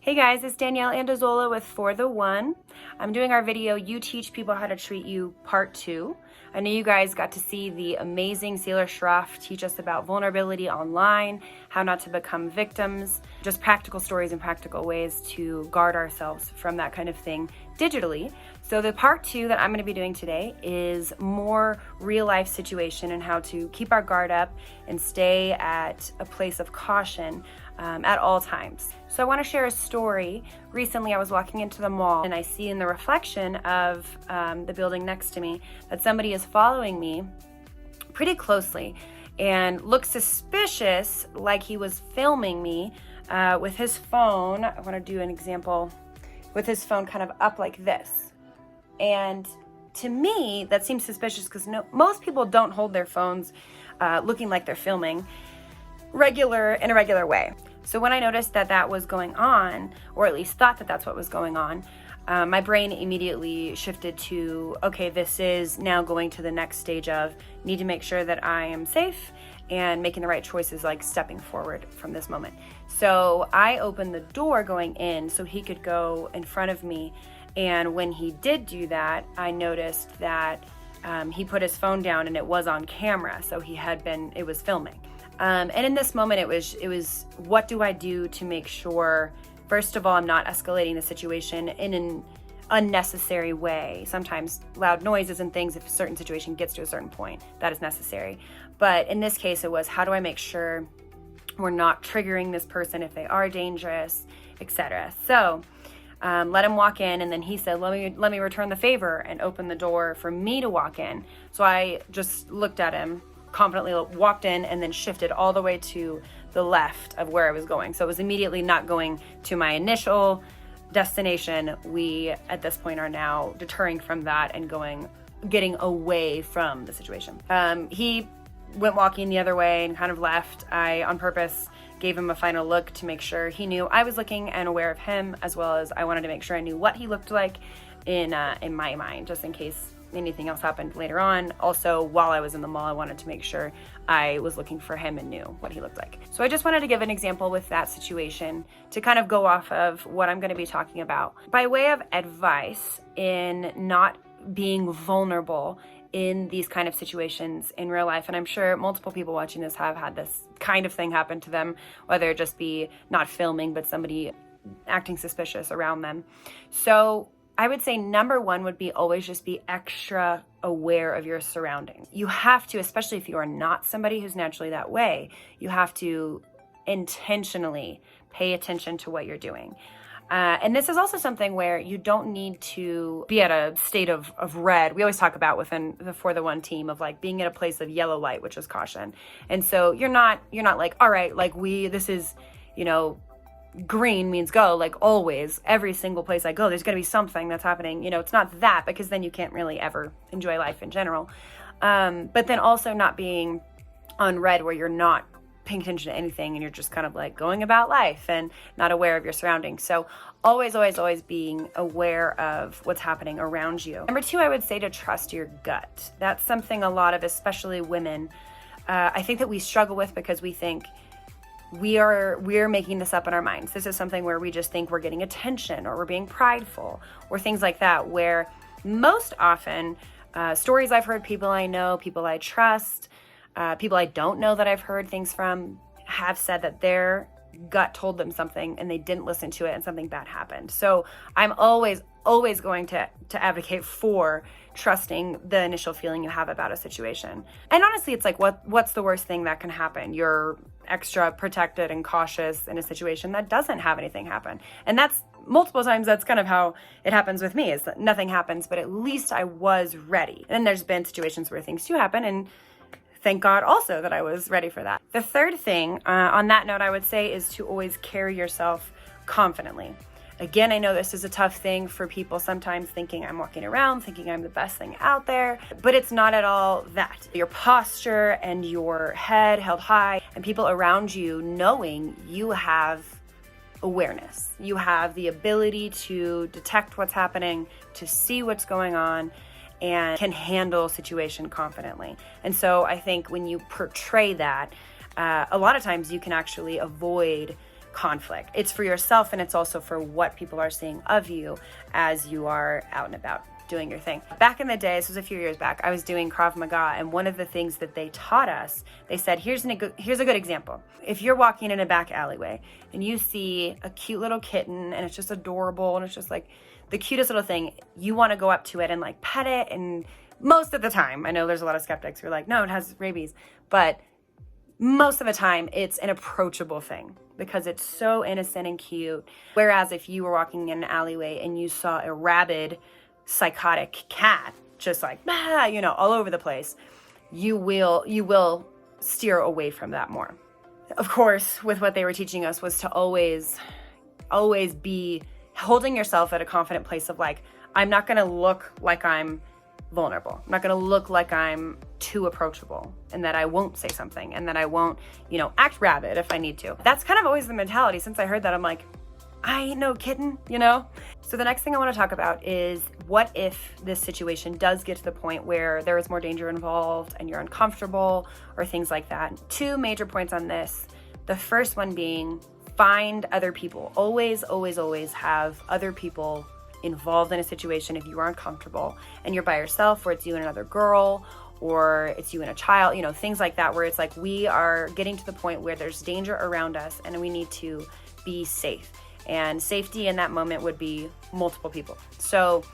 Hey guys, it's Danielle Andazola with FortheOne. I'm doing our video, You Teach People How to Treat You, Part 2. I know you guys got to see the amazing Sailor Schroff teach us about vulnerability online, how not to become victims, just practical stories and practical ways to guard ourselves from that kind of thing digitally. So the Part 2 that I'm going to be doing today is more real life situation and how to keep our guard up and stay at a place of caution at all times. So I want to share a story. Recently I was walking into the mall and I see in the reflection of the building next to me that somebody is following me pretty closely and looks suspicious, like he was filming me with his phone. I want to do an example with his phone kind of up like this. And to me, that seems suspicious because most people don't hold their phones looking like they're filming in a regular way. So when I noticed that that was going on, or at least thought that that's what was going on, my brain immediately shifted to, okay, this is now going to the next stage of need to make sure that I am safe and making the right choices, like stepping forward from this moment. So I opened the door going in so he could go in front of me. And when he did do that, I noticed that he put his phone down and it was on camera. So it was filming. And in this moment, it was what do I do to make sure, first of all, I'm not escalating the situation in an unnecessary way. Sometimes loud noises and things, if a certain situation gets to a certain point, that is necessary. But in this case, it was how do I make sure we're not triggering this person if they are dangerous, etc. So let him walk in, and then he said, let me return the favor and open the door for me to walk in. So I just looked at him, confidently walked in, and then shifted all the way to the left of where I was going. So it was immediately not going to my initial destination. We at this point are now deterring from that and getting away from the situation. He went walking the other way and kind of left. I on purpose gave him a final look to make sure he knew I was looking and aware of him, as well as I wanted to make sure I knew what he looked like in my mind, just in case anything else happened later on. Also, while I was in the mall, I wanted to make sure I was looking for him and knew what he looked like. So I just wanted to give an example with that situation to kind of go off of what I'm going to be talking about by way of advice in not being vulnerable in these kind of situations in real life. And I'm sure multiple people watching this have had this kind of thing happen to them, whether it just be not filming, but somebody acting suspicious around them. So I would say number one would be always just be extra aware of your surroundings. You have to, especially if you are not somebody who's naturally that way, you have to intentionally pay attention to what you're doing. And this is also something where you don't need to be at a state of red. We always talk about within the FortheOne team of like being at a place of yellow light, which is caution. And so you're not like, all right, like this is, green means go, like always, every single place I go, there's going to be something that's happening. It's not that, because then you can't really ever enjoy life in general. But then also not being on red where you're not paying attention to anything and you're just kind of like going about life and not aware of your surroundings. So always, always, always being aware of what's happening around you. Number two, I would say to trust your gut. That's something a lot of, especially women, I think that we struggle with because we think we're making this up in our minds. This is something where we just think we're getting attention or we're being prideful or things like that, where most often stories I've heard, people I know, people I trust, people I don't know that I've heard things from have said that their gut told them something and they didn't listen to it and something bad happened. So I'm always going to advocate for trusting the initial feeling you have about a situation. And honestly, it's like, what's the worst thing that can happen? You're extra protected and cautious in a situation that doesn't have anything happen. And that's multiple times, that's kind of how it happens with me, is that nothing happens, but at least I was ready. And there's been situations where things do happen, and thank God also that I was ready for that. The third thing on that note, I would say, is to always carry yourself confidently. Again, I know this is a tough thing for people sometimes, thinking I'm walking around thinking I'm the best thing out there, but it's not at all that. Your posture and your head held high and people around you knowing you have awareness. You have the ability to detect what's happening, to see what's going on, and can handle a situation confidently. And so I think when you portray that, a lot of times you can actually avoid conflict. It's for yourself, and it's also for what people are seeing of you as you are out and about doing your thing. Back in the day, this was a few years back, I was doing Krav Maga, and one of the things that they taught us, they said, here's a good example. If you're walking in a back alleyway and you see a cute little kitten and it's just adorable and it's just like the cutest little thing, you want to go up to it and like pet it. And most of the time, I know there's a lot of skeptics who are like, no, it has rabies, but most of the time it's an approachable thing because it's so innocent and cute. Whereas if you were walking in an alleyway and you saw a rabid, psychotic cat just like all over the place, you will steer away from that more. Of course, with what they were teaching us was to always be holding yourself at a confident place of like, I'm not going to look like I'm vulnerable. I'm not going to look like I'm too approachable, and that I won't say something, and that I won't act rabid if I need to. That's kind of always the mentality. Since I heard that, I'm like, I ain't no kitten, So the next thing I want to talk about is, what if this situation does get to the point where there is more danger involved and you're uncomfortable or things like that? Two major points on this. The first one being, find other people. Always, always, always have other people involved in a situation if you are uncomfortable and you're by yourself, or it's you and another girl, or it's you and a child, things like that, where it's like we are getting to the point where there's danger around us and we need to be safe. And safety in that moment would be multiple people. So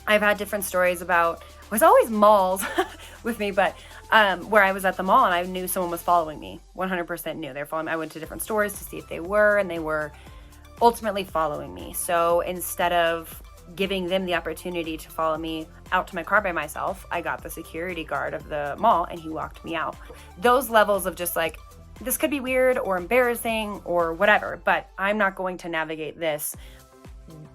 I've had different stories about, it was always malls with me, but where I was at the mall and I knew someone was following me, 100% knew they were following me. I went to different stores to see if they were, and they were ultimately following me. So instead of giving them the opportunity to follow me out to my car by myself, I got the security guard of the mall and he walked me out. Those levels of just like, this could be weird or embarrassing or whatever, but I'm not going to navigate this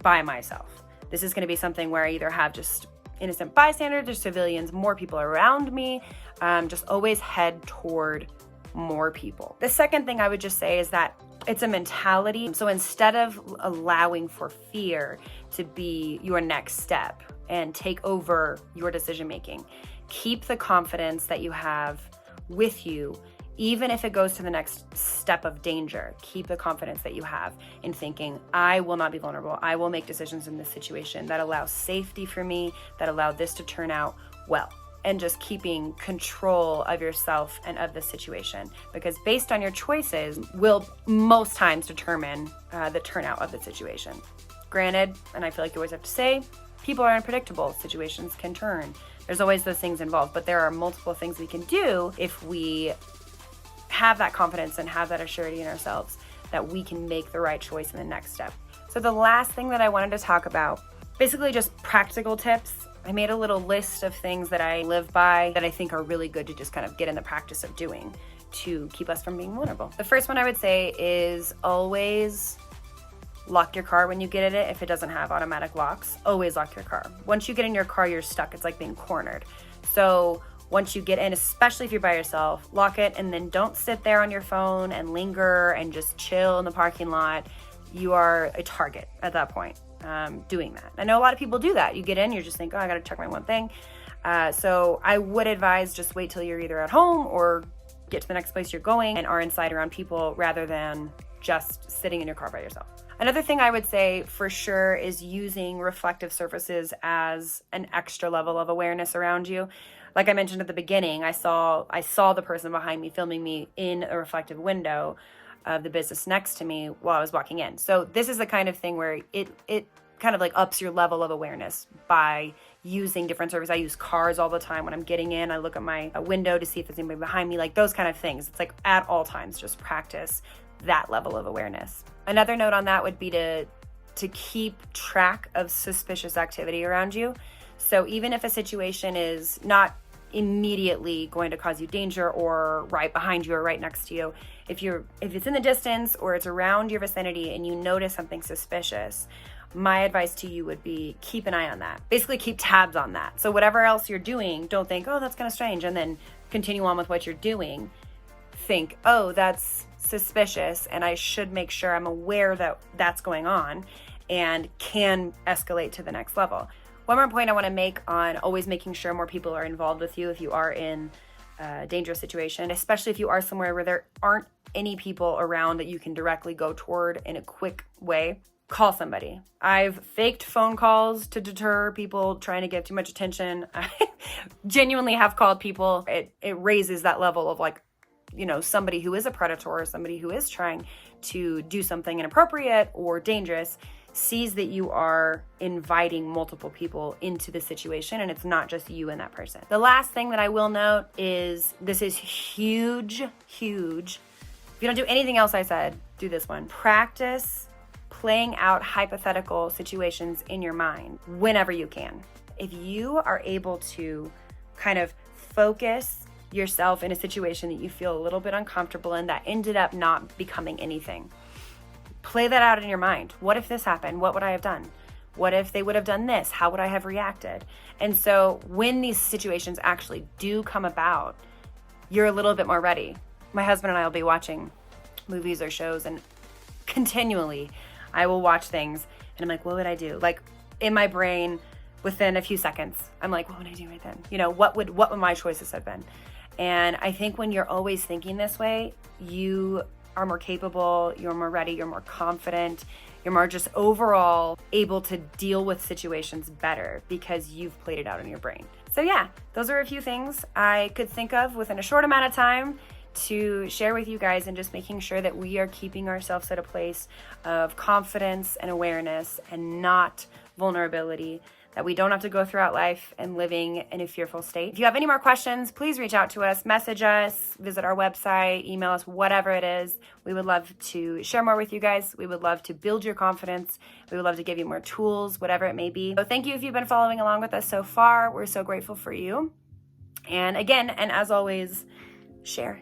by myself. This is going to be something where I either have just innocent bystanders or civilians, more people around me, just always head toward more people. The second thing I would just say is that it's a mentality. So instead of allowing for fear to be your next step and take over your decision making, keep the confidence that you have with you. Even if it goes to the next step of danger, keep the confidence that you have in thinking, I will not be vulnerable. I will make decisions in this situation that allow safety for me, that allow this to turn out well. And just keeping control of yourself and of the situation, because based on your choices will most times determine the turnout of the situation. Granted, and I feel like you always have to say, people are unpredictable. Situations can turn. There's always those things involved, but there are multiple things we can do if we have that confidence and have that assurity in ourselves that we can make the right choice in the next step. So the last thing that I wanted to talk about, basically just practical tips. I made a little list of things that I live by that I think are really good to just kind of get in the practice of doing to keep us from being vulnerable. The first one I would say is always lock your car when you get in it. If it doesn't have automatic locks, always lock your car. Once you get in your car, you're stuck. It's like being cornered. So once you get in, especially if you're by yourself, lock it, and then don't sit there on your phone and linger and just chill in the parking lot. You are a target at that point doing that. I know a lot of people do that. You get in, you're just think, oh, I got to check my one thing. So I would advise just wait till you're either at home or get to the next place you're going and are inside around people rather than just sitting in your car by yourself. Another thing I would say for sure is using reflective surfaces as an extra level of awareness around you. Like I mentioned at the beginning, I saw the person behind me filming me in a reflective window of the business next to me while I was walking in. So this is the kind of thing where it kind of like ups your level of awareness by using different surfaces. I use cars all the time. When I'm getting in, I look at my window to see if there's anybody behind me, like those kind of things. It's like at all times, just practice that level of awareness. Another note on that would be to keep track of suspicious activity around you. So even if a situation is not immediately going to cause you danger or right behind you or right next to you, if it's in the distance or it's around your vicinity and you notice something suspicious, my advice to you would be keep an eye on that. Basically keep tabs on that. So whatever else you're doing, don't think, oh, that's kind of strange, and then continue on with what you're doing. Think, oh, that's suspicious and I should make sure I'm aware that that's going on and can escalate to the next level. One more point I want to make on always making sure more people are involved with you if you are in dangerous situation, especially if you are somewhere where there aren't any people around that you can directly go toward in a quick way. Call somebody. I've faked phone calls to deter people trying to get too much attention. I genuinely have called people. It raises that level of like, you know, somebody who is a predator or somebody who is trying to do something inappropriate or dangerous sees that you are inviting multiple people into the situation and it's not just you and that person. The last thing that I will note is this is huge, huge. If you don't do anything else I said, do this one. Practice playing out hypothetical situations in your mind whenever you can. If you are able to kind of focus yourself in a situation that you feel a little bit uncomfortable in that ended up not becoming anything, play that out in your mind. What if this happened? What would I have done? What if they would have done this? How would I have reacted? And so when these situations actually do come about, you're a little bit more ready. My husband and I will be watching movies or shows, and continually I will watch things and I'm like, what would I do? Like in my brain, within a few seconds, I'm like, what would I do right then? You know, what would my choices have been? And I think when you're always thinking this way, you are more capable, you're more ready, you're more confident, you're more just overall able to deal with situations better because you've played it out in your brain. So yeah, those are a few things I could think of within a short amount of time to share with you guys, and just making sure that we are keeping ourselves at a place of confidence and awareness and not vulnerability, that we don't have to go throughout life and living in a fearful state. If you have any more questions, please reach out to us, message us, visit our website, email us, whatever it is. We would love to share more with you guys. We would love to build your confidence. We would love to give you more tools, whatever it may be. So thank you if you've been following along with us so far. We're so grateful for you. And again, and as always, share.